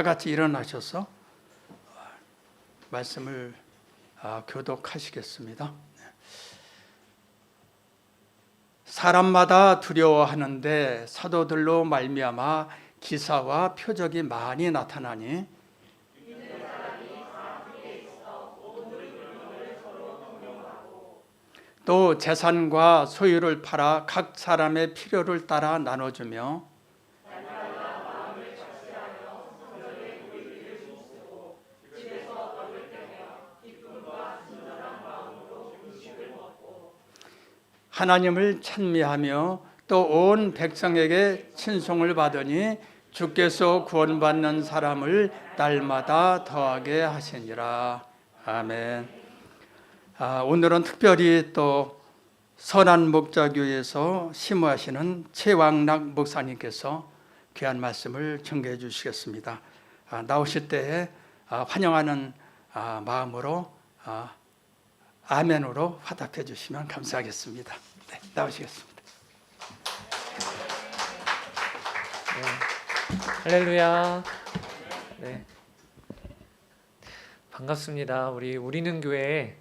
같이 일어나셔서 말씀을 교독하시겠습니다. 사람마다 두려워하는데 사도들로 말미암아 기사와 표적이 많이 나타나니 또 재산과 소유를 팔아 각 사람의 필요를 따라 나눠주며 하나님을 찬미하며 또 온 백성에게 친송을 받으니 주께서 구원받는 사람을 날마다 더하게 하시니라. 아멘. 오늘은 특별히 또 선한 목자교회에서 심우하시는 최왕락 목사님께서 귀한 말씀을 전개해 주시겠습니다. 나오실 때 환영하는 마음으로 아멘으로 화답해 주시면 감사하겠습니다. 네, 나오시겠습니다. 네, 할렐루야. 네, 반갑습니다. 우리는 교회에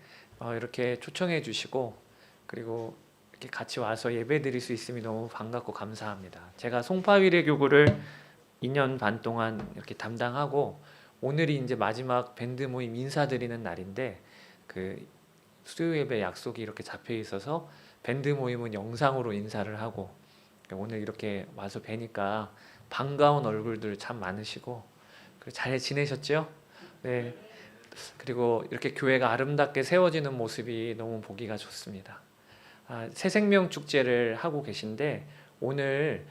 이렇게 초청해 주시고 그리고 이렇게 같이 와서 예배 드릴 수 있음이 너무 반갑고 감사합니다. 제가 송파위례 교구를 2년 반 동안 이렇게 담당하고 오늘이 이제 마지막 밴드 모임 인사드리는 날인데 그 수요 예배 약속이 이렇게 잡혀 있어서 밴드 모임은 영상으로 인사를 하고 오늘 이렇게 와서 뵈니까 반가운 얼굴들 참 많으시고 잘 지내셨죠? 네. 그리고 이렇게 교회가 아름답게 세워지는 모습이 너무 보기가 좋습니다. 새생명 축제를 하고 계신데 오늘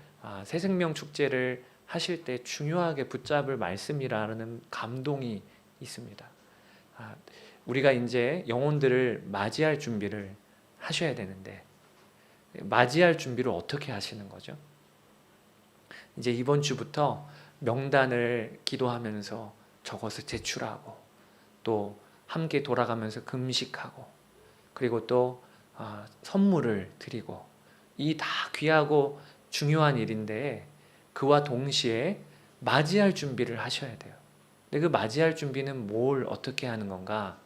새생명 축제를 하실 때 중요하게 붙잡을 말씀이라는 감동이 있습니다. 우리가 이제 영혼들을 맞이할 준비를 하셔야 되는데 맞이할 준비를 어떻게 하시는 거죠? 이제 이번 주부터 명단을 기도하면서 적어서 제출하고 또 함께 돌아가면서 금식하고 그리고 또 선물을 드리고 이 다 귀하고 중요한 일인데 그와 동시에 맞이할 준비를 하셔야 돼요. 근데 그 맞이할 준비는 뭘 어떻게 하는 건가?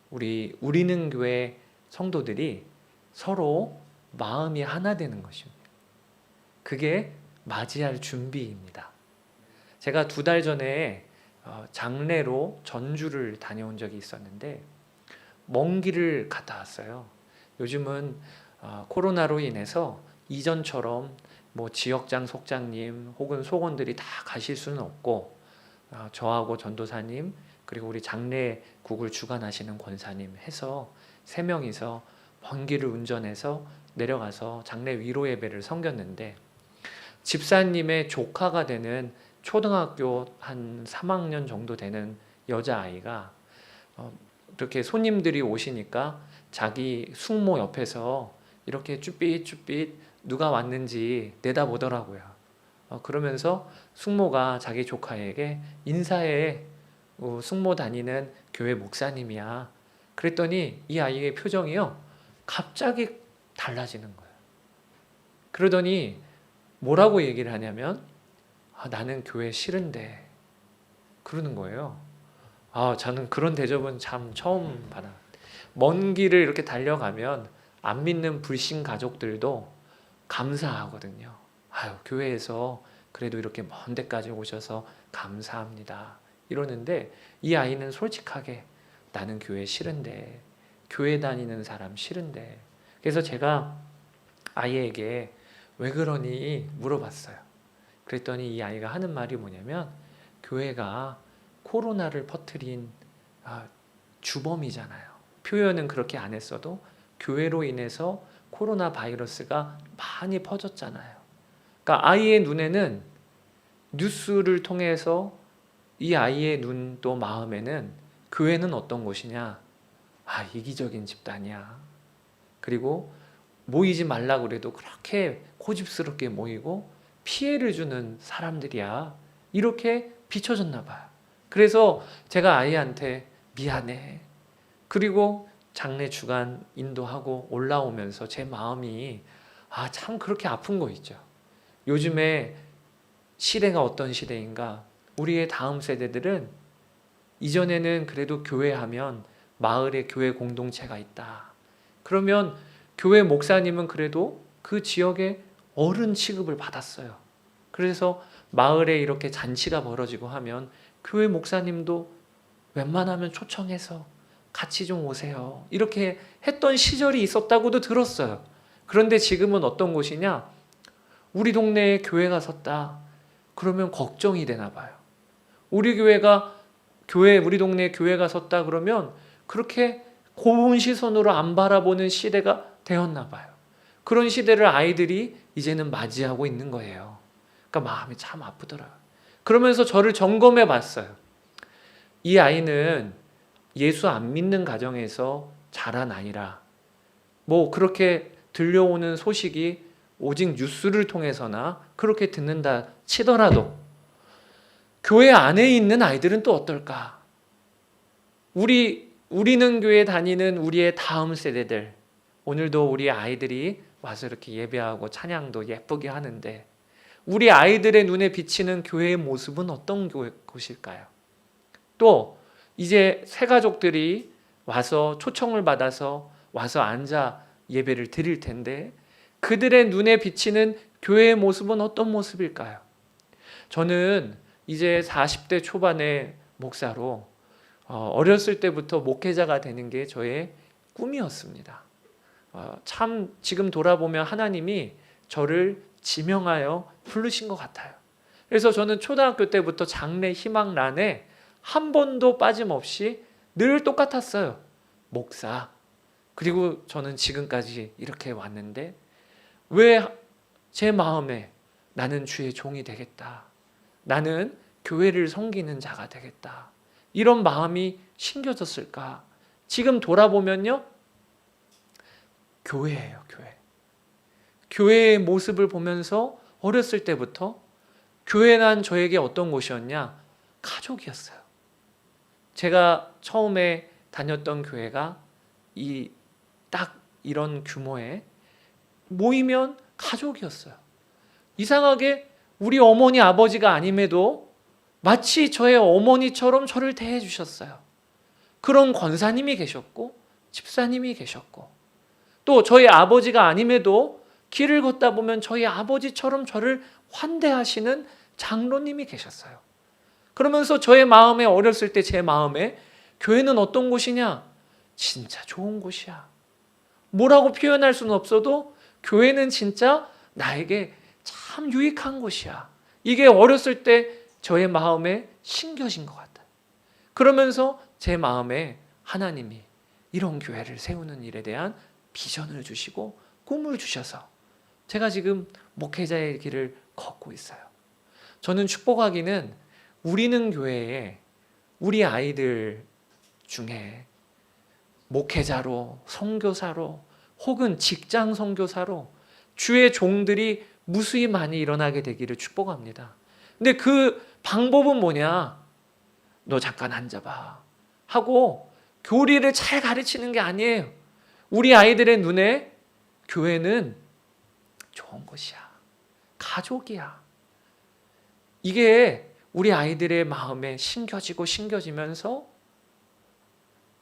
우리는 교회 성도들이 서로 마음이 하나 되는 것입니다. 그게 맞이할 준비입니다. 제가 2달 전에 장례로 전주를 다녀온 적이 있었는데 먼 길을 갔다 왔어요. 요즘은 코로나로 인해서 이전처럼 뭐 지역장 속장님 혹은 속원들이 다 가실 수는 없고 저하고 전도사님 그리고 우리 장례국을 주관하시는 권사님 해서 3명이서 먼 길을 운전해서 내려가서 장례 위로 예배를 섬겼는데 집사님의 조카가 되는 초등학교 한 3학년 정도 되는 여자아이가 이렇게 손님들이 오시니까 자기 숙모 옆에서 이렇게 쭈삣쭈삣 누가 왔는지 내다보더라고요. 그러면서 숙모가 자기 조카에게 인사해, 숙모 다니는 교회 목사님이야. 그랬더니 이 아이의 표정이요 갑자기 달라지는 거예요. 그러더니 뭐라고 얘기를 하냐면 나는 교회 싫은데 그러는 거예요. 저는 그런 대접은 참 처음 받아. 먼 길을 이렇게 달려가면 안 믿는 불신 가족들도 감사하거든요. 교회에서 그래도 이렇게 먼 데까지 오셔서 감사합니다. 이러는데 이 아이는 솔직하게 나는 교회 싫은데 교회 다니는 사람 싫은데 그래서 제가 아이에게 왜 그러니 물어봤어요. 그랬더니 이 아이가 하는 말이 뭐냐면 교회가 코로나를 퍼뜨린 주범이잖아요. 표현은 그렇게 안 했어도 교회로 인해서 코로나 바이러스가 많이 퍼졌잖아요. 그러니까 아이의 눈에는 뉴스를 통해서 이 아이의 눈 또 마음에는 교회는 어떤 곳이냐? 이기적인 집단이야. 그리고 모이지 말라고 그래도 그렇게 고집스럽게 모이고 피해를 주는 사람들이야. 이렇게 비춰졌나 봐요. 그래서 제가 아이한테 미안해. 그리고 장례 주간 인도하고 올라오면서 제 마음이 참 그렇게 아픈 거 있죠. 요즘에 시대가 어떤 시대인가? 우리의 다음 세대들은 이전에는 그래도 교회하면 마을에 교회 공동체가 있다. 그러면 교회 목사님은 그래도 그 지역의 어른 취급을 받았어요. 그래서 마을에 이렇게 잔치가 벌어지고 하면 교회 목사님도 웬만하면 초청해서 같이 좀 오세요. 이렇게 했던 시절이 있었다고도 들었어요. 그런데 지금은 어떤 곳이냐? 우리 동네에 교회가 섰다. 그러면 걱정이 되나 봐요. 우리 동네에 교회가 섰다 그러면 그렇게 고운 시선으로 안 바라보는 시대가 되었나 봐요. 그런 시대를 아이들이 이제는 맞이하고 있는 거예요. 그러니까 마음이 참 아프더라고요. 그러면서 저를 점검해 봤어요. 이 아이는 예수 안 믿는 가정에서 자란 아이라 뭐 그렇게 들려오는 소식이 오직 뉴스를 통해서나 그렇게 듣는다 치더라도 교회 안에 있는 아이들은 또 어떨까? 우리는 교회 다니는 우리의 다음 세대들, 오늘도 우리 아이들이 와서 이렇게 예배하고 찬양도 예쁘게 하는데 우리 아이들의 눈에 비치는 교회의 모습은 어떤 곳일까요? 또 이제 새 가족들이 와서 초청을 받아서 와서 앉아 예배를 드릴 텐데 그들의 눈에 비치는 교회의 모습은 어떤 모습일까요? 저는 이제 40대 초반의 목사로 어렸을 때부터 목회자가 되는 게 저의 꿈이었습니다. 참 지금 돌아보면 하나님이 저를 지명하여 부르신 것 같아요. 그래서 저는 초등학교 때부터 장래 희망란에 한 번도 빠짐없이 늘 똑같았어요. 목사. 그리고 저는 지금까지 이렇게 왔는데 왜 제 마음에 나는 주의 종이 되겠다. 나는 교회를 섬기는 자가 되겠다. 이런 마음이 심겨졌을까? 지금 돌아보면요. 교회예요, 교회. 교회의 모습을 보면서 어렸을 때부터 교회란 저에게 어떤 곳이었냐? 가족이었어요. 제가 처음에 다녔던 교회가 딱 이런 규모의 모이면 가족이었어요. 이상하게 우리 어머니 아버지가 아님에도 마치 저의 어머니처럼 저를 대해 주셨어요. 그런 권사님이 계셨고 집사님이 계셨고 또 저희 아버지가 아님에도 길을 걷다 보면 저희 아버지처럼 저를 환대하시는 장로님이 계셨어요. 그러면서 저의 마음에 어렸을 때 제 마음에 교회는 어떤 곳이냐? 진짜 좋은 곳이야. 뭐라고 표현할 수는 없어도 교회는 진짜 나에게 참 유익한 곳이야. 이게 어렸을 때 저의 마음에 심겨진 것 같아요. 그러면서 제 마음에 하나님이 이런 교회를 세우는 일에 대한 비전을 주시고 꿈을 주셔서 제가 지금 목회자의 길을 걷고 있어요. 저는 축복하기는 우리는 교회에 우리 아이들 중에 목회자로, 선교사로 혹은 직장 선교사로 주의 종들이 무수히 많이 일어나게 되기를 축복합니다. 근데 그 방법은 뭐냐? 너 잠깐 앉아봐 하고 교리를 잘 가르치는 게 아니에요. 우리 아이들의 눈에 교회는 좋은 곳이야. 가족이야. 이게 우리 아이들의 마음에 심겨지면서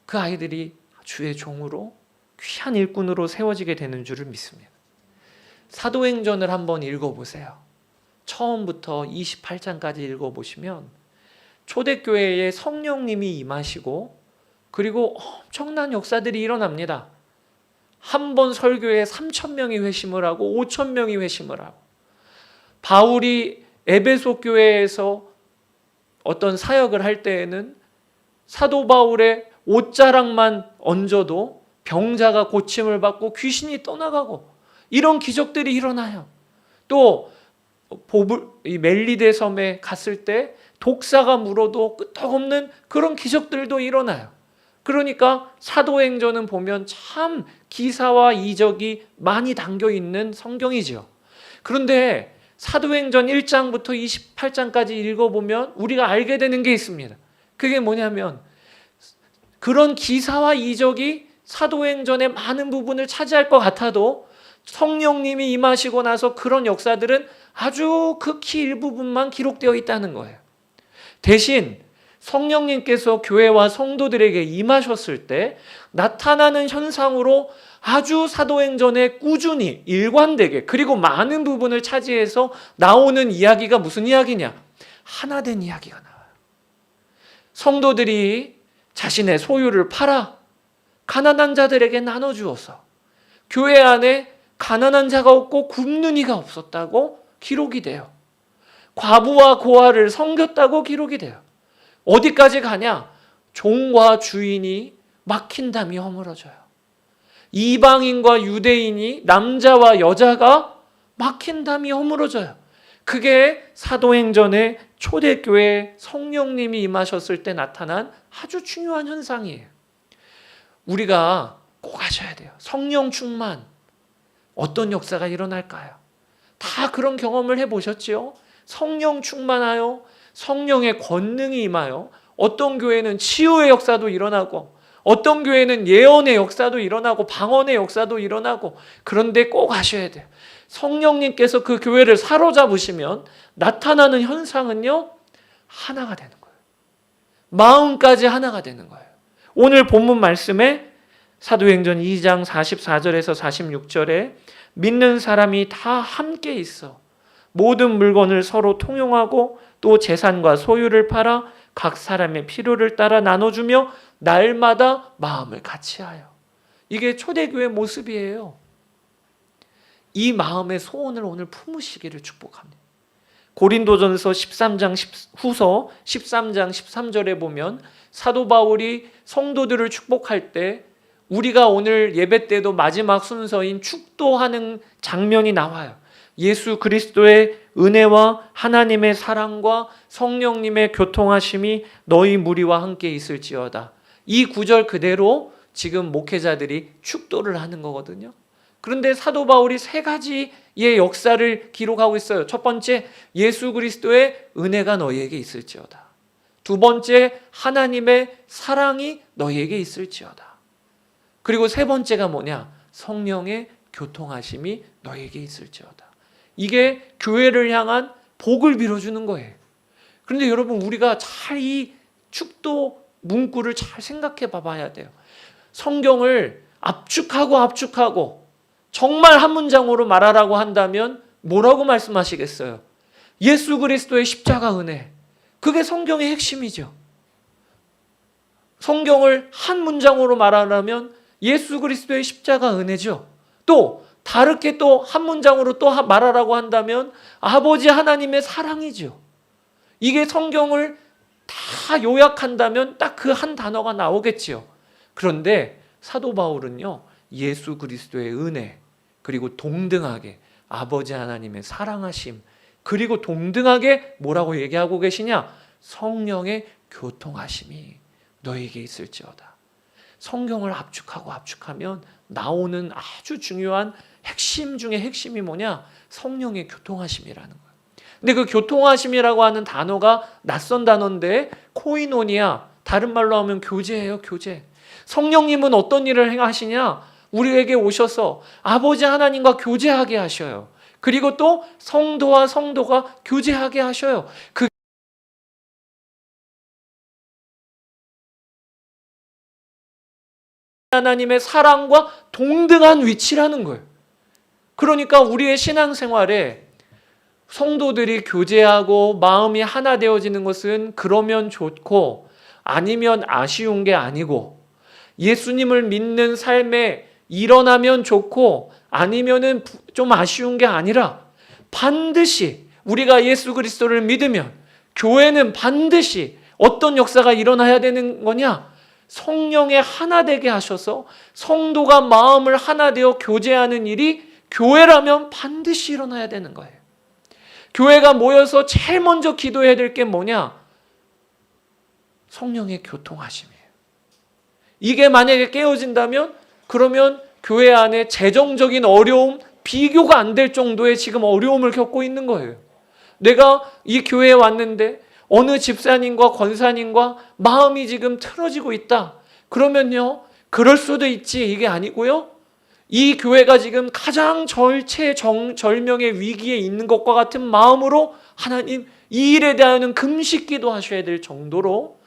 그 아이들이 주의 종으로 귀한 일꾼으로 세워지게 되는 줄을 믿습니다. 사도행전을 한번 읽어보세요. 처음부터 28장까지 읽어보시면 초대교회에 성령님이 임하시고 그리고 엄청난 역사들이 일어납니다. 한 번 설교에 3,000명이 회심을 하고 5,000명이 회심을 하고 바울이 에베소 교회에서 어떤 사역을 할 때에는 사도 바울의 옷자락만 얹어도 병자가 고침을 받고 귀신이 떠나가고 이런 기적들이 일어나요. 또 멜리데 섬에 갔을 때 독사가 물어도 끄떡없는 그런 기적들도 일어나요. 그러니까 사도행전은 보면 참 기사와 이적이 많이 담겨있는 성경이죠. 그런데 사도행전 1장부터 28장까지 읽어보면 우리가 알게 되는 게 있습니다. 그게 뭐냐면 그런 기사와 이적이 사도행전의 많은 부분을 차지할 것 같아도 성령님이 임하시고 나서 그런 역사들은 아주 극히 일부분만 기록되어 있다는 거예요. 대신 성령님께서 교회와 성도들에게 임하셨을 때 나타나는 현상으로 아주 사도행전에 꾸준히 일관되게 그리고 많은 부분을 차지해서 나오는 이야기가 무슨 이야기냐? 하나된 이야기가 나와요. 성도들이 자신의 소유를 팔아 가난한 자들에게 나눠주어서 교회 안에 가난한 자가 없고 굶는 이가 없었다고 기록이 돼요. 과부와 고아를 섬겼다고 기록이 돼요. 어디까지 가냐? 종과 주인이 막힌 담이 허물어져요. 이방인과 유대인이 남자와 여자가 막힌 담이 허물어져요. 그게 사도행전의 초대교회 성령님이 임하셨을 때 나타난 아주 중요한 현상이에요. 우리가 꼭 아셔야 돼요. 성령 충만, 어떤 역사가 일어날까요? 다 그런 경험을 해보셨지요? 성령 충만하여 성령의 권능이 임하여 어떤 교회는 치유의 역사도 일어나고 어떤 교회는 예언의 역사도 일어나고 방언의 역사도 일어나고, 그런데 꼭 아셔야 돼요. 성령님께서 그 교회를 사로잡으시면 나타나는 현상은요, 하나가 되는 거예요. 마음까지 하나가 되는 거예요. 오늘 본문 말씀에 사도행전 2장 44절에서 46절에 믿는 사람이 다 함께 있어 모든 물건을 서로 통용하고 또 재산과 소유를 팔아 각 사람의 필요를 따라 나눠주며 날마다 마음을 같이하여. 이게 초대교회 모습이에요. 이 마음의 소원을 오늘 품으시기를 축복합니다. 고린도전서 13장 후서 13장 13절에 보면 사도 바울이 성도들을 축복할 때 우리가 오늘 예배 때도 마지막 순서인 축도하는 장면이 나와요. 예수 그리스도의 은혜와 하나님의 사랑과 성령님의 교통하심이 너희 무리와 함께 있을지어다. 이 구절 그대로 지금 목회자들이 축도를 하는 거거든요. 그런데 사도 바울이 세 가지의 역사를 기록하고 있어요. 첫 번째, 예수 그리스도의 은혜가 너희에게 있을지어다. 두 번째, 하나님의 사랑이 너희에게 있을지어다. 그리고 세 번째가 뭐냐? 성령의 교통하심이 너희에게 있을지어다. 이게 교회를 향한 복을 빌어주는 거예요. 그런데 여러분, 우리가 잘 이 축도 문구를 잘 생각해 봐야 돼요. 성경을 압축하고 정말 한 문장으로 말하라고 한다면 뭐라고 말씀하시겠어요? 예수 그리스도의 십자가 은혜. 그게 성경의 핵심이죠. 성경을 한 문장으로 말하려면 예수 그리스도의 십자가 은혜죠. 또 다르게 또 한 문장으로 또 말하라고 한다면 아버지 하나님의 사랑이죠. 이게 성경을 다 요약한다면 딱 그 한 단어가 나오겠지요. 그런데 사도 바울은요, 예수 그리스도의 은혜, 그리고 동등하게 아버지 하나님의 사랑하심, 그리고 동등하게 뭐라고 얘기하고 계시냐? 성령의 교통하심이 너에게 있을지어다. 성경을 압축하면 나오는 아주 중요한 핵심 중에 핵심이 뭐냐? 성령의 교통하심이라는 거예요. 근데 그 교통하심이라고 하는 단어가 낯선 단어인데 코이노니아, 다른 말로 하면 교제예요, 교제. 성령님은 어떤 일을 하시냐? 우리에게 오셔서 아버지 하나님과 교제하게 하셔요. 그리고 또 성도와 성도가 교제하게 하셔요. 그 하나님의 사랑과 동등한 위치라는 거예요. 그러니까 우리의 신앙생활에 성도들이 교제하고 마음이 하나 되어지는 것은 그러면 좋고 아니면 아쉬운 게 아니고, 예수님을 믿는 삶에 일어나면 좋고 아니면은 좀 아쉬운 게 아니라, 반드시 우리가 예수 그리스도를 믿으면 교회는 반드시 어떤 역사가 일어나야 되는 거냐? 성령의 하나 되게 하셔서 성도가 마음을 하나 되어 교제하는 일이 교회라면 반드시 일어나야 되는 거예요. 교회가 모여서 제일 먼저 기도해야 될 게 뭐냐? 성령의 교통하심이에요. 이게 만약에 깨어진다면 그러면 교회 안에 재정적인 어려움, 비교가 안 될 정도의 지금 어려움을 겪고 있는 거예요. 내가 이 교회에 왔는데 어느 집사님과 권사님과 마음이 지금 틀어지고 있다. 그러면요, 그럴 수도 있지, 이게 아니고요, 이 교회가 지금 가장 절체절명의 위기에 있는 것과 같은 마음으로 하나님 이 일에 대하여는 금식기도 하셔야 될 정도로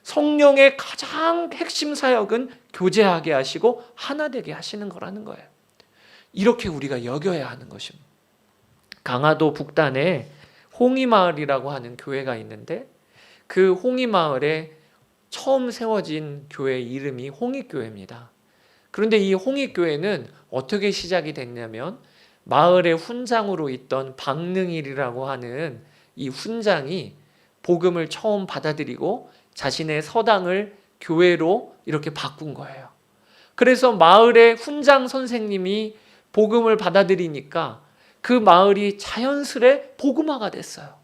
성령의 가장 핵심 사역은 교제하게 하시고 하나 되게 하시는 거라는 거예요. 이렇게 우리가 여겨야 하는 것입니다. 강화도 북단에 홍이마을이라고 하는 교회가 있는데 그 홍이마을에 처음 세워진 교회 이름이 홍익교회입니다. 그런데 이 홍익교회는 어떻게 시작이 됐냐면 마을의 훈장으로 있던 박능일이라고 하는 이 훈장이 복음을 처음 받아들이고 자신의 서당을 교회로 이렇게 바꾼 거예요. 그래서 마을의 훈장 선생님이 복음을 받아들이니까 그 마을이 자연스레 복음화가 됐어요.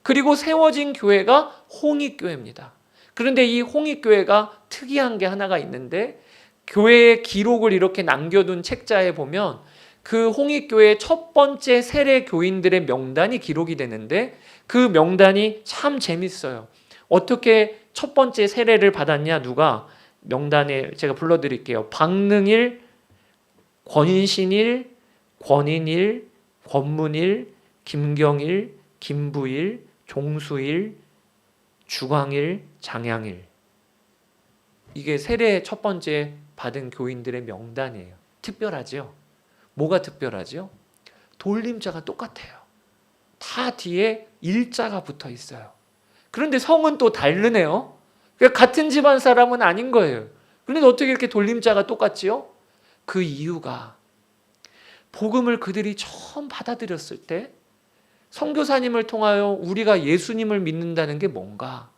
그리고 세워진 교회가 홍익교회입니다. 그런데 이 홍익교회가 특이한 게 하나가 있는데 교회의 기록을 이렇게 남겨둔 책자에 보면 그 홍익교회의 첫 번째 세례 교인들의 명단이 기록이 되는데 그 명단이 참 재밌어요. 어떻게 첫 번째 세례를 받았냐? 누가 명단에 제가 불러드릴게요. 박능일, 권신일, 권인일, 권문일, 김경일, 김부일, 종수일, 주광일, 장양일. 이게 세례 첫 번째 받은 교인들의 명단이에요. 특별하죠? 뭐가 특별하죠? 돌림자가 똑같아요. 다 뒤에 일자가 붙어 있어요. 그런데 성은 또 다르네요. 그러니까 같은 집안 사람은 아닌 거예요. 그런데 어떻게 이렇게 돌림자가 똑같지요? 그 이유가 복음을 그들이 처음 받아들였을 때 선교사님을 통하여 우리가 예수님을 믿는다는 게 뭔가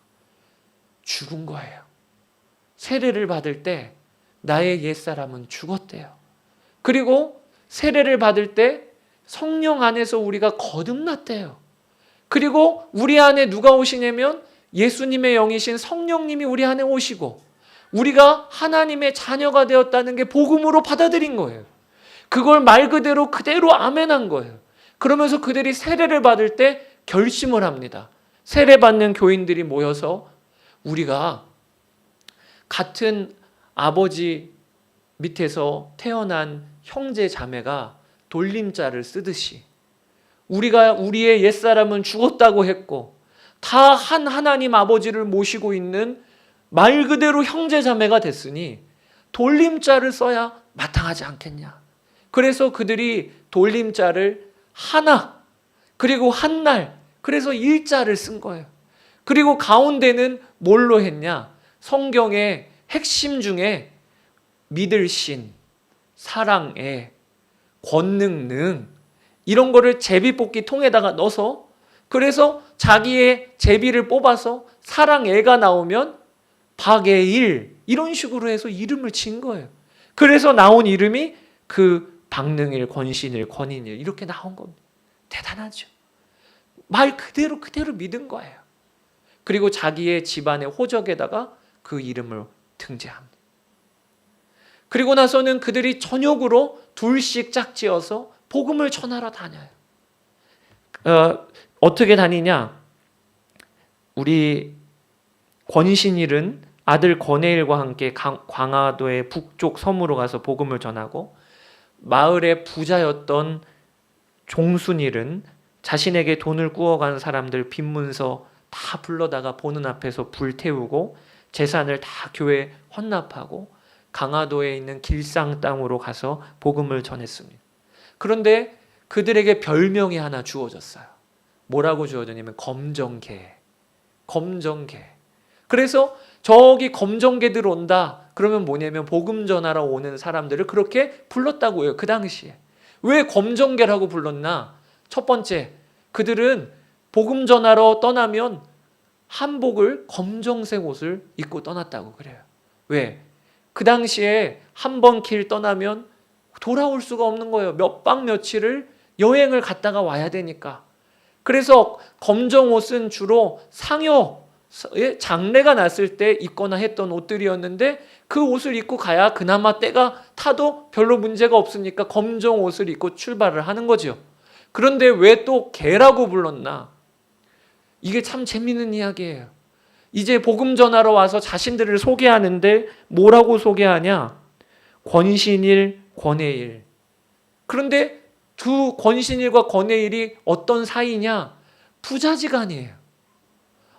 죽은 거예요. 세례를 받을 때 나의 옛사람은 죽었대요. 그리고 세례를 받을 때 성령 안에서 우리가 거듭났대요. 그리고 우리 안에 누가 오시냐면 예수님의 영이신 성령님이 우리 안에 오시고 우리가 하나님의 자녀가 되었다는 게 복음으로 받아들인 거예요. 그걸 말 그대로 아멘한 거예요. 그러면서 그들이 세례를 받을 때 결심을 합니다. 세례받는 교인들이 모여서 우리가 같은 아버지 밑에서 태어난 형제 자매가 돌림자를 쓰듯이 우리가 우리의 옛사람은 죽었다고 했고 다 한 하나님 아버지를 모시고 있는 말 그대로 형제 자매가 됐으니 돌림자를 써야 마땅하지 않겠냐. 그래서 그들이 돌림자를 하나 그리고 한날 그래서 일자를 쓴 거예요. 그리고 가운데는 뭘로 했냐? 성경의 핵심 중에 믿을 신, 사랑애, 권능능 이런 거를 제비뽑기 통에다가 넣어서 그래서 자기의 제비를 뽑아서 사랑애가 나오면 박애일 이런 식으로 해서 이름을 진 거예요. 그래서 나온 이름이 그 박능일, 권신일, 권인일 이렇게 나온 겁니다. 대단하죠. 말 그대로 믿은 거예요. 그리고 자기의 집안의 호적에다가 그 이름을 등재합니다. 그리고 나서는 그들이 저녁으로 둘씩 짝지어서 복음을 전하러 다녀요. 어떻게 다니냐? 우리 권신일은 아들 권해일과 함께 광화도의 북쪽 섬으로 가서 복음을 전하고 마을의 부자였던 종순일은 자신에게 돈을 꾸어간 사람들 빈문서 다 불러다가 보는 앞에서 불태우고 재산을 다 교회에 헌납하고 강화도에 있는 길상 땅으로 가서 복음을 전했습니다. 그런데 그들에게 별명이 하나 주어졌어요. 뭐라고 주어졌냐면 검정개. 그래서 저기 검정개들 온다. 그러면 뭐냐면 복음 전하러 오는 사람들을 그렇게 불렀다고 해요. 그 당시에. 왜 검정개라고 불렀나? 첫 번째, 그들은 복음 전하러 떠나면 한복을 검정색 옷을 입고 떠났다고 그래요. 왜? 그 당시에 한 번 길 떠나면 돌아올 수가 없는 거예요. 몇 박 며칠을 여행을 갔다가 와야 되니까. 그래서 검정 옷은 주로 상여에 장례가 났을 때 입거나 했던 옷들이었는데 그 옷을 입고 가야 그나마 때가 타도 별로 문제가 없으니까 검정 옷을 입고 출발을 하는 거죠. 그런데 왜 또 개라고 불렀나? 이게 참 재미있는 이야기예요. 이제 복음 전하러 와서 자신들을 소개하는데 뭐라고 소개하냐? 권신일, 권해일. 그런데 두 권신일과 권해일이 어떤 사이냐? 부자지간이에요.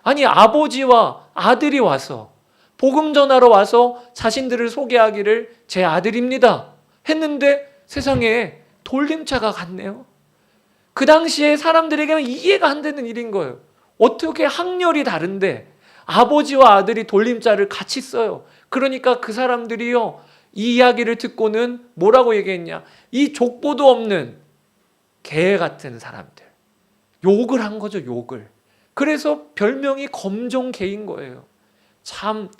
아니, 아버지와 아들이 와서 복음 전하러 와서 자신들을 소개하기를 제 아들입니다 했는데 세상에 돌림차가 갔네요. 그 당시에 사람들에게는 이해가 안 되는 일인 거예요. 어떻게 학렬이 다른데 아버지와 아들이 돌림자를 같이 써요. 그러니까 그 사람들이요, 이 이야기를 듣고는 뭐라고 얘기했냐, 이 족보도 없는 개 같은 사람들, 욕을 한 거죠. 욕을. 그래서 별명이 검정개인 거예요. 참,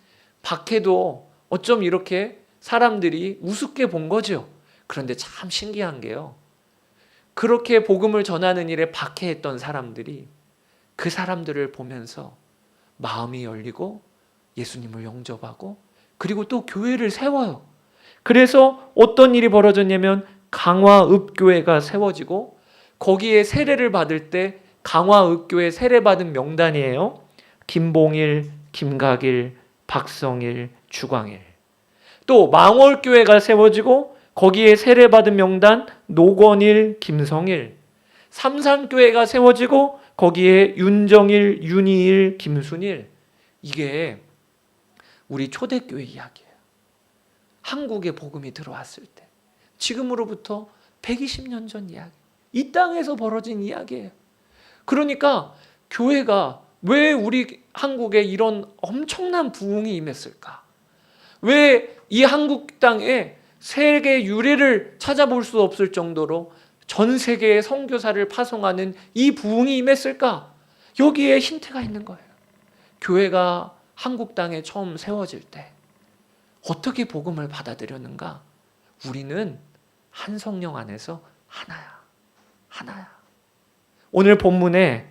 박해도 어쩜 이렇게 사람들이 우습게 본 거죠. 그런데 참 신기한 게요, 그렇게 복음을 전하는 일에 박해했던 사람들이 그 사람들을 보면서 마음이 열리고 예수님을 영접하고 그리고 또 교회를 세워요. 그래서 어떤 일이 벌어졌냐면 강화읍교회가 세워지고 거기에 세례를 받을 때 강화읍교회 세례받은 명단이에요. 김봉일, 김각일, 박성일, 주광일. 또 망월교회가 세워지고 거기에 세례받은 명단 노건일, 김성일. 삼산교회가 세워지고 거기에 윤정일, 윤희일, 김순일. 이게 우리 초대교회 이야기예요. 한국에 복음이 들어왔을 때, 지금으로부터 120년 전 이야기, 이 땅에서 벌어진 이야기예요. 그러니까 교회가 왜 우리 한국에 이런 엄청난 부흥이 임했을까? 왜 이 한국 땅에 세계 유례를 찾아볼 수 없을 정도로 전 세계의 선교사를 파송하는 이 부흥이 임했을까? 여기에 힌트가 있는 거예요. 교회가 한국 땅에 처음 세워질 때 어떻게 복음을 받아들였는가? 우리는 한 성령 안에서 하나야. 하나야. 오늘 본문에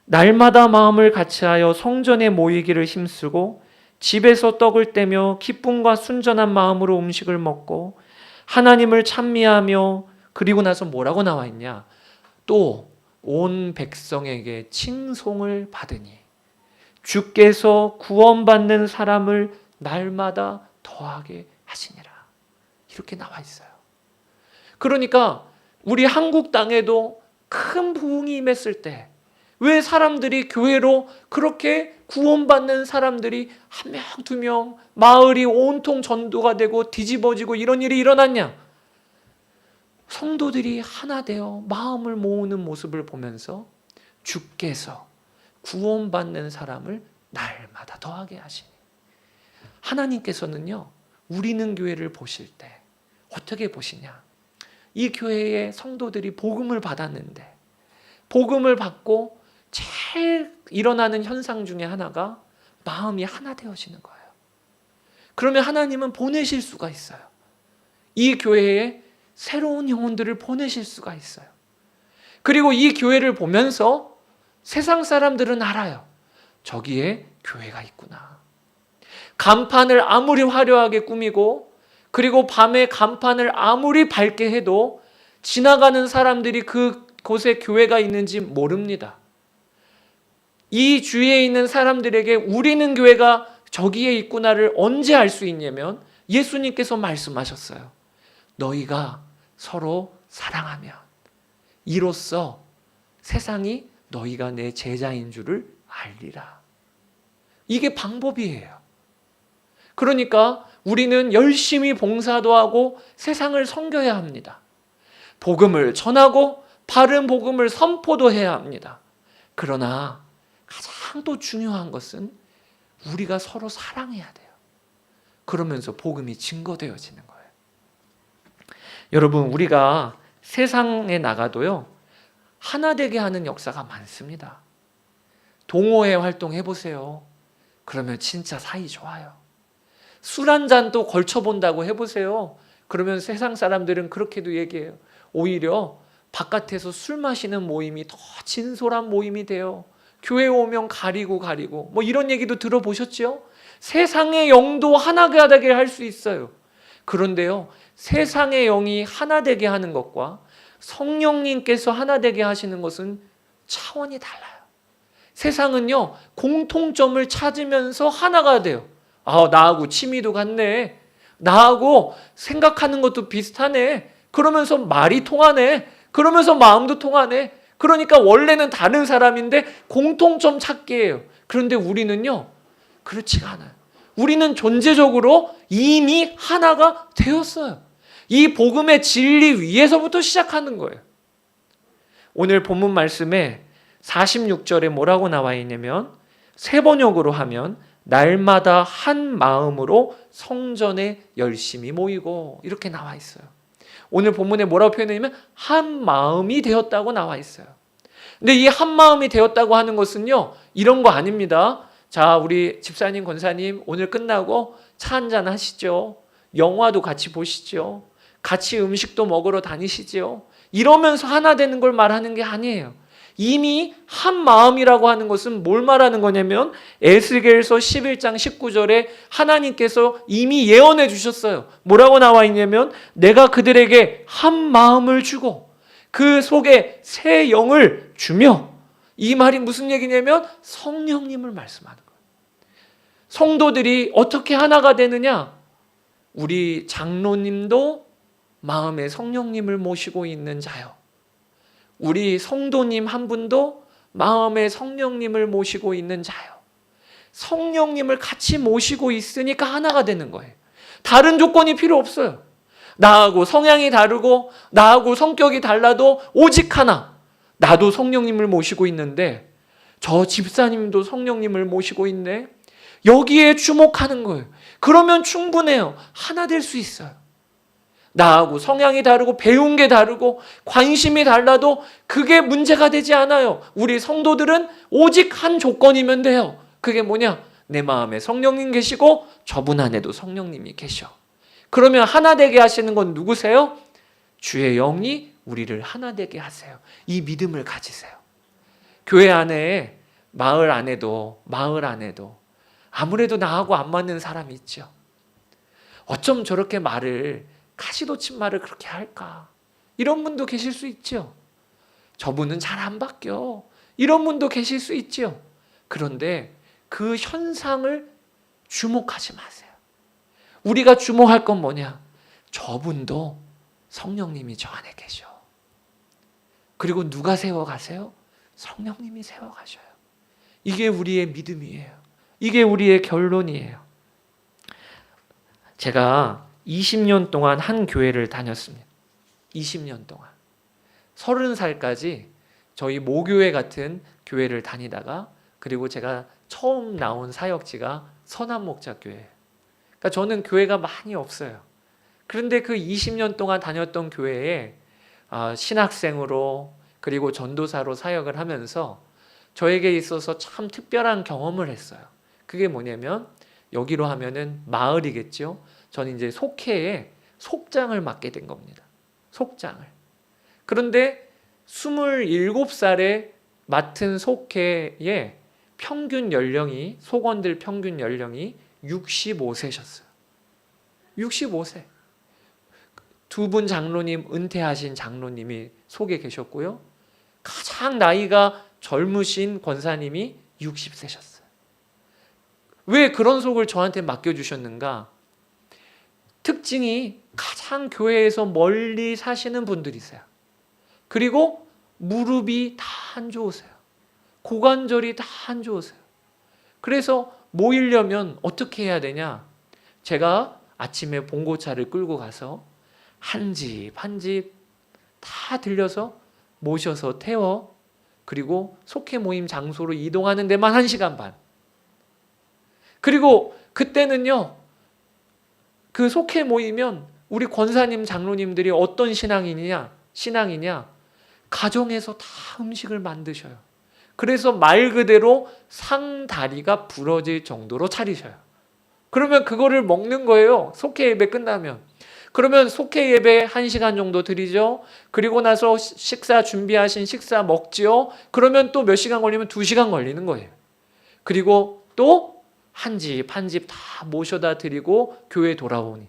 날마다 마음을 같이하여 성전에 모이기를 힘쓰고 집에서 떡을 떼며 기쁨과 순전한 마음으로 음식을 먹고 하나님을 찬미하며, 그리고 나서 뭐라고 나와 있냐? 또 온 백성에게 칭송을 받으니 주께서 구원받는 사람을 날마다 더하게 하시니라. 이렇게 나와 있어요. 그러니까 우리 한국 땅에도 큰 부흥이 임했을 때 왜 사람들이 교회로 그렇게 구원받는 사람들이 한 명, 두 명, 마을이 온통 전도가 되고 뒤집어지고 이런 일이 일어났냐? 성도들이 하나 되어 마음을 모으는 모습을 보면서 주께서 구원받는 사람을 날마다 더하게 하시니. 하나님께서는요, 우리는 교회를 보실 때 어떻게 보시냐? 이 교회의 성도들이 복음을 받았는데, 복음을 받고 제일 일어나는 현상 중에 하나가 마음이 하나 되어지는 거예요. 그러면 하나님은 보내실 수가 있어요. 이 교회에 새로운 영혼들을 보내실 수가 있어요. 그리고 이 교회를 보면서 세상 사람들은 알아요. 저기에 교회가 있구나. 간판을 아무리 화려하게 꾸미고 그리고 밤에 간판을 아무리 밝게 해도 지나가는 사람들이 그곳에 교회가 있는지 모릅니다. 이 주위에 있는 사람들에게 우리는 교회가 저기에 있구나를 언제 알 수 있냐면 예수님께서 말씀하셨어요. 너희가 서로 사랑하면 이로써 세상이 너희가 내 제자인 줄을 알리라. 이게 방법이에요. 그러니까 우리는 열심히 봉사도 하고 세상을 섬겨야 합니다. 복음을 전하고 바른 복음을 선포도 해야 합니다. 그러나 가장 또 중요한 것은 우리가 서로 사랑해야 돼요. 그러면서 복음이 증거되어지는 거예요. 여러분, 우리가 세상에 나가도요, 하나 되게 하는 역사가 많습니다. 동호회 활동해보세요. 그러면 진짜 사이 좋아요. 술 한 잔도 걸쳐본다고 해보세요. 그러면 세상 사람들은 그렇게도 얘기해요. 오히려 바깥에서 술 마시는 모임이 더 진솔한 모임이 돼요. 교회 오면 가리고 뭐 이런 얘기도 들어보셨죠? 세상의 영도 하나 되게 할 수 있어요. 그런데요, 세상의 영이 하나 되게 하는 것과 성령님께서 하나 되게 하시는 것은 차원이 달라요. 세상은요, 공통점을 찾으면서 하나가 돼요. 나하고 취미도 같네. 나하고 생각하는 것도 비슷하네. 그러면서 말이 통하네. 그러면서 마음도 통하네. 그러니까 원래는 다른 사람인데 공통점 찾기예요. 그런데 우리는요, 그렇지가 않아요. 우리는 존재적으로 이미 하나가 되었어요. 이 복음의 진리 위에서부터 시작하는 거예요. 오늘 본문 말씀에 46절에 뭐라고 나와 있냐면, 새 번역으로 하면 날마다 한 마음으로 성전에 열심히 모이고, 이렇게 나와 있어요. 오늘 본문에 뭐라고 표현하냐면 한 마음이 되었다고 나와 있어요. 근데 이 한 마음이 되었다고 하는 것은요, 이런 거 아닙니다. 자, 우리 집사님, 권사님 오늘 끝나고 차 한잔 하시죠. 영화도 같이 보시죠. 같이 음식도 먹으러 다니시죠. 이러면서 하나 되는 걸 말하는 게 아니에요. 이미 한 마음이라고 하는 것은 뭘 말하는 거냐면, 에스겔서 11장 19절에 하나님께서 이미 예언해 주셨어요. 뭐라고 나와 있냐면, 내가 그들에게 한 마음을 주고 그 속에 새 영을 주며, 이 말이 무슨 얘기냐면 성령님을 말씀하는 거예요. 성도들이 어떻게 하나가 되느냐? 우리 장로님도 마음에 성령님을 모시고 있는 자요. 우리 성도님 한 분도 마음에 성령님을 모시고 있는 자요. 성령님을 같이 모시고 있으니까 하나가 되는 거예요. 다른 조건이 필요 없어요. 나하고 성향이 다르고 나하고 성격이 달라도 오직 하나. 나도 성령님을 모시고 있는데 저 집사님도 성령님을 모시고 있네. 여기에 주목하는 거예요. 그러면 충분해요. 하나 될 수 있어요. 나하고 성향이 다르고 배운 게 다르고 관심이 달라도 그게 문제가 되지 않아요. 우리 성도들은 오직 한 조건이면 돼요. 그게 뭐냐? 내 마음에 성령님 계시고 저분 안에도 성령님이 계셔. 그러면 하나 되게 하시는 건 누구세요? 주의 영이 우리를 하나 되게 하세요. 이 믿음을 가지세요. 교회 안에, 마을 안에도 아무래도 나하고 안 맞는 사람이 있죠. 어쩜 저렇게 말을, 가시도 친 말을 그렇게 할까? 이런 분도 계실 수 있죠. 저분은 잘 안 바뀌어. 이런 분도 계실 수 있죠. 그런데 그 현상을 주목하지 마세요. 우리가 주목할 건 뭐냐? 저분도 성령님이 저 안에 계셔. 그리고 누가 세워가세요? 성령님이 세워가셔요. 이게 우리의 믿음이에요. 이게 우리의 결론이에요. 제가 20년 동안 한 교회를 다녔습니다. 20년 동안. 30살까지 저희 모교회 같은 교회를 다니다가, 그리고 제가 처음 나온 사역지가 선한목자교회예요. 그러니까 저는 교회가 많이 없어요. 그런데 그 20년 동안 다녔던 교회에 신학생으로 그리고 전도사로 사역을 하면서 저에게 있어서 참 특별한 경험을 했어요. 그게 뭐냐면, 여기로 하면은 마을이겠죠. 저는 이제 속회에 속장을 맡게 된 겁니다. 속장을. 그런데 27살에 맡은 속회의 평균 연령이, 속원들 평균 연령이 65세셨어요. 65세. 두 분 장로님, 은퇴하신 장로님이 속에 계셨고요. 가장 나이가 젊으신 권사님이 60세셨어요. 왜 그런 속을 저한테 맡겨주셨는가? 특징이 가장 교회에서 멀리 사시는 분들이세요. 그리고 무릎이 다 안 좋으세요. 고관절이 다 안 좋으세요. 그래서 모이려면 어떻게 해야 되냐? 제가 아침에 봉고차를 끌고 가서 한 집 한 집 다 들려서 모셔서 태워, 그리고 속회 모임 장소로 이동하는 데만 1시간 반. 그리고 그때는요, 그 속회 모이면 우리 권사님, 장로님들이 어떤 신앙이냐? 가정에서 다 음식을 만드셔요. 그래서 말 그대로 상다리가 부러질 정도로 차리셔요. 그러면 그거를 먹는 거예요. 속회 예배 끝나면. 그러면 속회 예배 1시간 정도 드리죠. 그리고 나서 식사 준비하신 식사 먹지요. 그러면 또 몇 시간 걸리면 2시간 걸리는 거예요. 그리고 또 한 집 한 집 다 모셔다 드리고 교회 돌아오니.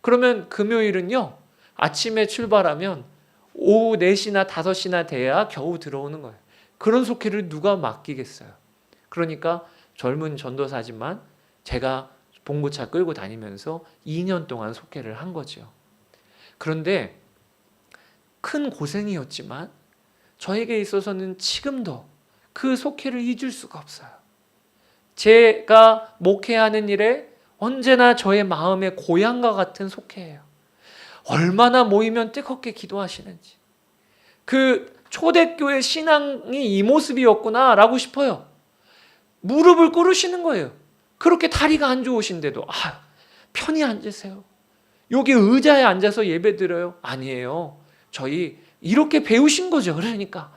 그러면 금요일은요, 아침에 출발하면 오후 4시나 5시나 돼야 겨우 들어오는 거예요. 그런 속회를 누가 맡기겠어요? 그러니까 젊은 전도사지만 제가 봉고차 끌고 다니면서 2년 동안 속회를 한 거죠. 그런데 큰 고생이었지만 저에게 있어서는 지금도 그 속회를 잊을 수가 없어요. 제가 목회하는 일에 언제나 저의 마음의 고향과 같은 속회예요. 얼마나 모이면 뜨겁게 기도하시는지. 그 초대교회 신앙이 이 모습이었구나라고 싶어요. 무릎을 꿇으시는 거예요. 그렇게 다리가 안 좋으신데도 편히 앉으세요. 여기 의자에 앉아서 예배 드려요. 아니에요. 저희 이렇게 배우신 거죠. 그러니까.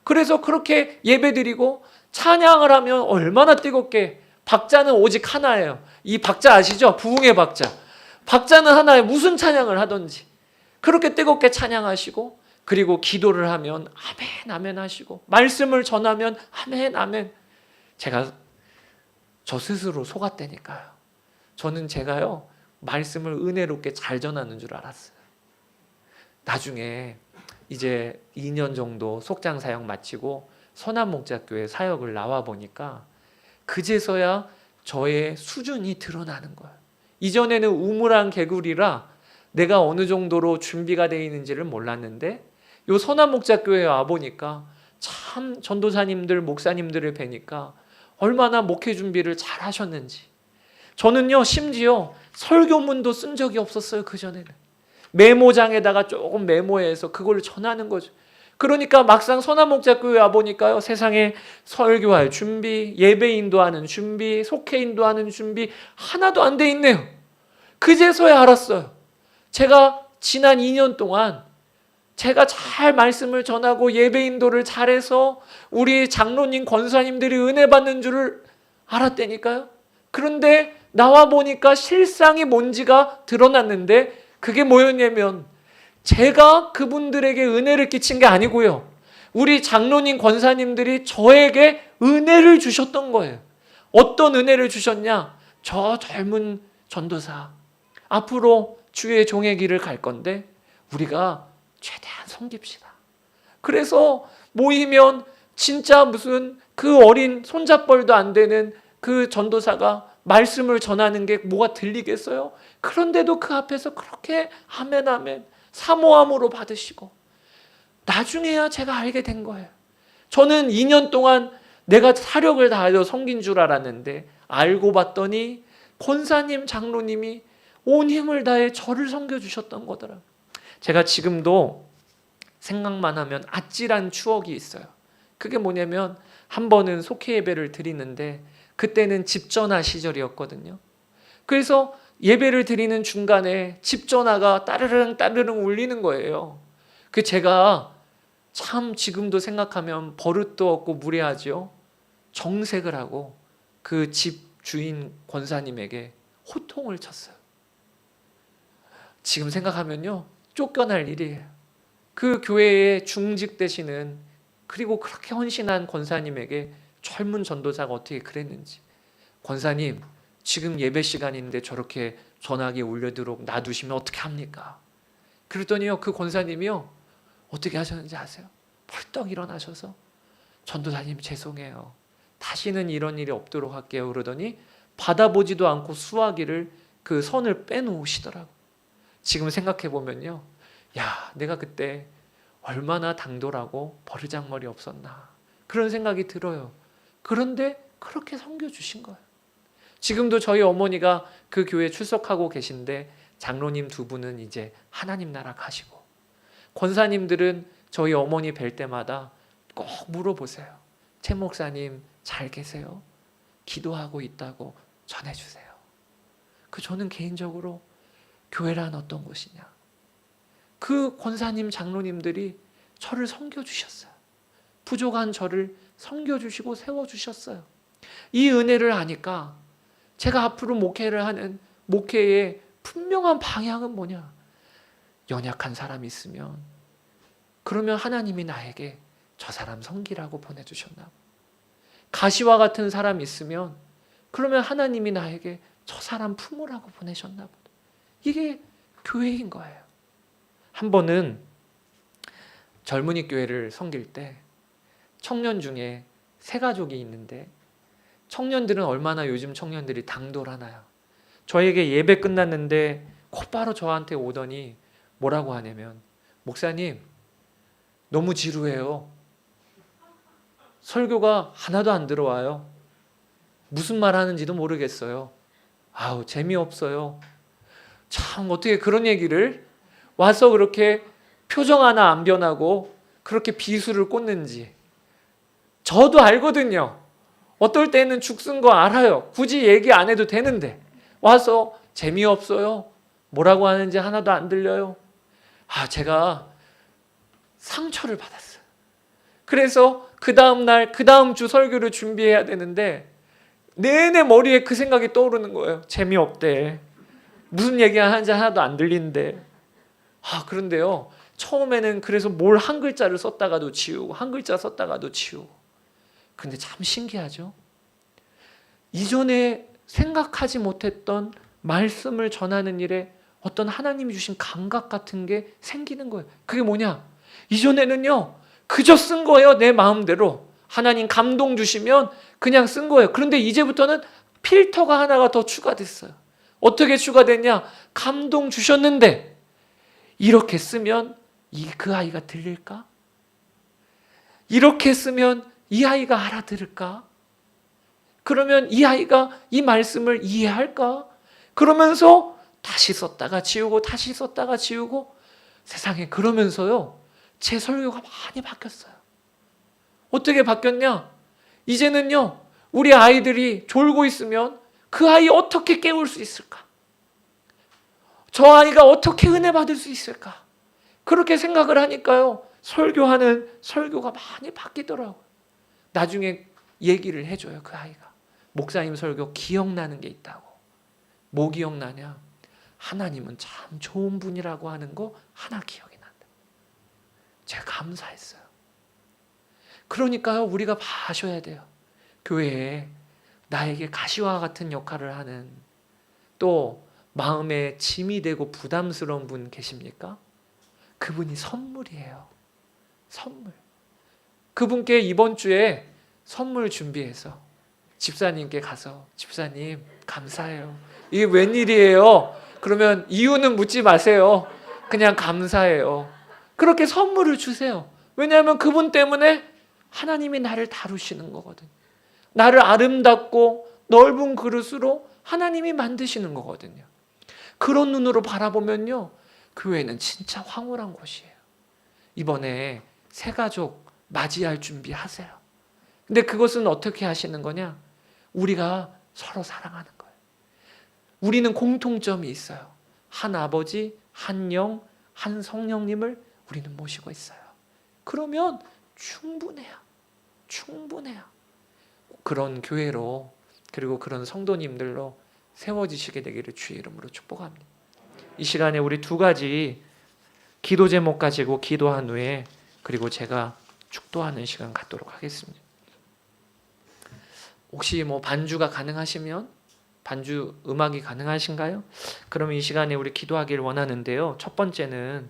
그래서 그렇게 예배 드리고 찬양을 하면 얼마나 뜨겁게. 박자는 오직 하나예요. 이 박자 아시죠? 부흥의 박자. 박자는 하나에 무슨 찬양을 하든지 그렇게 뜨겁게 찬양하시고, 그리고 기도를 하면 아멘 아멘 하시고, 말씀을 전하면 아멘 아멘. 제가 저 스스로 속았다니까요. 저는 제가요 말씀을 은혜롭게 잘 전하는 줄 알았어요. 나중에 이제 2년 정도 속장 사역 마치고 선한목자교회 사역을 나와 보니까 그제서야 저의 수준이 드러나는 거예요. 이전에는 우물안 개구리라 내가 어느 정도로 준비가 되어 있는지를 몰랐는데, 요 선한목자교회에 와 보니까 참 전도사님들, 목사님들을 뵈니까 얼마나 목회 준비를 잘 하셨는지. 저는요 심지어 설교문도 쓴 적이 없었어요. 그전에는 메모장에다가 조금 메모해서 그걸 전하는 거죠. 그러니까 막상 선한목자교회 와보니까요, 세상에 설교할 준비, 예배 인도하는 준비, 속회 인도하는 준비 하나도 안 돼 있네요. 그제서야 알았어요. 제가 지난 2년 동안 제가 잘 말씀을 전하고 예배 인도를 잘해서 우리 장로님, 권사님들이 은혜 받는 줄을 알았다니까요. 그런데 나와 보니까 실상이 뭔지가 드러났는데, 그게 뭐였냐면 제가 그분들에게 은혜를 끼친 게 아니고요, 우리 장로님, 권사님들이 저에게 은혜를 주셨던 거예요. 어떤 은혜를 주셨냐? 저 젊은 전도사 앞으로 주의 종의 길을 갈 건데 우리가 최대한 섬깁시다. 그래서 모이면 진짜 무슨 그 어린 손잡벌도 안 되는 그 전도사가 말씀을 전하는 게 뭐가 들리겠어요? 그런데도 그 앞에서 그렇게 아멘 아멘 사모함으로 받으시고, 나중에야 제가 알게 된 거예요. 저는 2년 동안 내가 사력을 다해서 섬긴 줄 알았는데 알고 봤더니 권사님, 장로님이 온 힘을 다해 저를 섬겨주셨던 거더라고요. 제가 지금도 생각만 하면 아찔한 추억이 있어요. 그게 뭐냐면, 한 번은 속회 예배를 드리는데 그때는 집 전화 시절이었거든요. 그래서 예배를 드리는 중간에 집 전화가 따르릉 따르릉 울리는 거예요. 그 제가 참 지금도 생각하면 버릇도 없고 무례하죠. 정색을 하고 그 집 주인 권사님에게 호통을 쳤어요. 지금 생각하면요 쫓겨날 일이에요. 그 교회에 중직되시는, 그리고 그렇게 헌신한 권사님에게 젊은 전도사가 어떻게 그랬는지, 권사님 지금 예배 시간인데 저렇게 전화기 울려도록 놔두시면 어떻게 합니까? 그랬더니요 그 권사님이요 어떻게 하셨는지 아세요? 벌떡 일어나셔서 전도사님 죄송해요, 다시는 이런 일이 없도록 할게요. 그러더니 받아보지도 않고 수화기를 그 선을 빼놓으시더라고요. 지금 생각해 보면요, 야 내가 그때 얼마나 당돌하고 버르장머리 없었나 그런 생각이 들어요. 그런데 그렇게 섬겨주신 거예요. 지금도 저희 어머니가 그 교회에 출석하고 계신데 장로님 두 분은 이제 하나님 나라 가시고, 권사님들은 저희 어머니 뵐 때마다 꼭 물어보세요. 최 목사님 잘 계세요? 기도하고 있다고 전해주세요. 저는 개인적으로 교회란 어떤 곳이냐, 그 권사님, 장로님들이 저를 섬겨주셨어요. 부족한 저를 섬겨주시고 세워주셨어요. 이 은혜를 아니까 제가 앞으로 목회를 하는 목회의 분명한 방향은 뭐냐, 연약한 사람이 있으면 그러면 하나님이 나에게 저 사람 섬기라고 보내주셨나, 가시와 같은 사람이 있으면 그러면 하나님이 나에게 저 사람 품으라고 보내셨나 보다. 이게 교회인 거예요. 한 번은 젊은이 교회를 섬길 때 청년 중에 세 가족이 있는데, 청년들은 얼마나 요즘 청년들이 당돌하나요? 저에게 예배 끝났는데 곧바로 저한테 오더니 뭐라고 하냐면, 목사님 너무 지루해요. 설교가 하나도 안 들어와요. 무슨 말 하는지도 모르겠어요. 아우, 재미없어요. 참, 어떻게 그런 얘기를 와서 그렇게 표정 하나 안 변하고 그렇게 비수를 꽂는지. 저도 알거든요. 어떨 때는 죽 쓴 거 알아요. 굳이 얘기 안 해도 되는데 와서 재미없어요. 뭐라고 하는지 하나도 안 들려요. 제가 상처를 받았어요. 그래서 그 다음 날, 그 다음 주 설교를 준비해야 되는데 내내 머리에 그 생각이 떠오르는 거예요. 재미없대. 무슨 얘기 하는지 하나도 안 들린대. 그런데요, 처음에는 그래서 뭘 한 글자를 썼다가도 지우고 한 글자 썼다가도 지우고. 근데 참 신기하죠. 이전에 생각하지 못했던 말씀을 전하는 일에 어떤 하나님이 주신 감각 같은 게 생기는 거예요. 그게 뭐냐? 이전에는요, 그저 쓴 거예요. 내 마음대로. 하나님 감동 주시면 그냥 쓴 거예요. 그런데 이제부터는 필터가 하나가 더 추가됐어요. 어떻게 추가됐냐? 감동 주셨는데 이렇게 쓰면 그 아이가 들릴까? 이렇게 쓰면 이 아이가 알아들을까? 그러면 이 아이가 이 말씀을 이해할까? 그러면서 다시 썼다가 지우고 다시 썼다가 지우고. 세상에, 그러면서요, 제 설교가 많이 바뀌었어요. 어떻게 바뀌었냐? 이제는요, 우리 아이들이 졸고 있으면 그 아이 어떻게 깨울 수 있을까? 저 아이가 어떻게 은혜 받을 수 있을까? 그렇게 생각을 하니까요, 설교하는 설교가 많이 바뀌더라고요. 나중에 얘기를 해줘요, 그 아이가. 목사님 설교 기억나는 게 있다고. 뭐 기억나냐? 하나님은 참 좋은 분이라고 하는 거 하나 기억이 난다. 제가 감사했어요. 그러니까요, 우리가 봐셔야 돼요. 교회에 나에게 가시와 같은 역할을 하는, 또 마음에 짐이 되고 부담스러운 분 계십니까? 그분이 선물이에요. 선물. 그분께 이번 주에 선물 준비해서 집사님께 가서, 집사님 감사해요. 이게 웬일이에요? 그러면 이유는 묻지 마세요. 그냥 감사해요. 그렇게 선물을 주세요. 왜냐하면 그분 때문에 하나님이 나를 다루시는 거거든요. 나를 아름답고 넓은 그릇으로 하나님이 만드시는 거거든요. 그런 눈으로 바라보면요, 교회는 진짜 황홀한 곳이에요. 이번에 새가족 맞이할 준비하세요. 근데 그것은 어떻게 하시는 거냐? 우리가 서로 사랑하는 거예요. 우리는 공통점이 있어요. 한 아버지, 한 영, 한 성령님을 우리는 모시고 있어요. 그러면 충분해요. 충분해요. 그런 교회로, 그리고 그런 성도님들로 세워지시게 되기를 주의 이름으로 축복합니다. 이 시간에 우리 두 가지 기도 제목 가지고 기도한 후에, 그리고 제가 축도하는 시간 갖도록 하겠습니다. 혹시 반주가 가능하시면, 반주 음악이 가능하신가요? 그러면 이 시간에 우리 기도하기를 원하는데요. 첫 번째는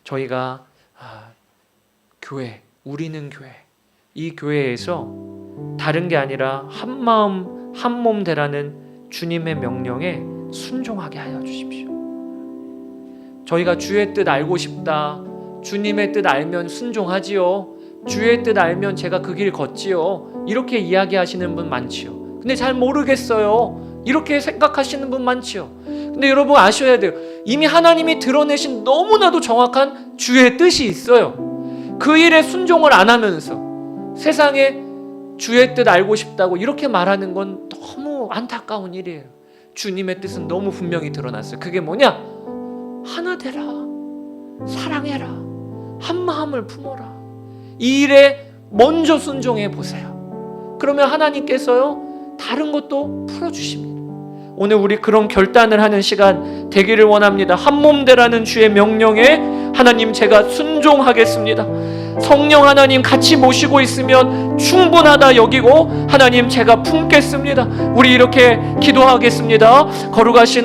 저희가 교회, 우리는 교회, 이 교회에서 다른 게 아니라 한 마음 한 몸 되라는 주님의 명령에 순종하게 하여 주십시오. 저희가 주의 뜻 알고 싶다, 주님의 뜻 알면 순종하지요, 주의 뜻 알면 제가 그 길 걷지요, 이렇게 이야기하시는 분 많지요. 근데 잘 모르겠어요, 이렇게 생각하시는 분 많지요. 근데 여러분 아셔야 돼요. 이미 하나님이 드러내신 너무나도 정확한 주의 뜻이 있어요. 그 일에 순종을 안 하면서 세상에 주의 뜻 알고 싶다고 이렇게 말하는 건 너무 안타까운 일이에요. 주님의 뜻은 너무 분명히 드러났어요. 그게 뭐냐? 하나 되라, 사랑해라, 한 마음을 품어라. 이 일에 먼저 순종해 보세요. 그러면 하나님께서요, 다른 것도 풀어주십니다. 오늘 우리 그런 결단을 하는 시간 되기를 원합니다. 한 몸 되라는 주의 명령에 하나님, 제가 순종하겠습니다. 성령 하나님 같이 모시고 있으면 충분하다 여기고, 하나님 제가 품겠습니다. 우리 이렇게 기도하겠습니다. 거룩하신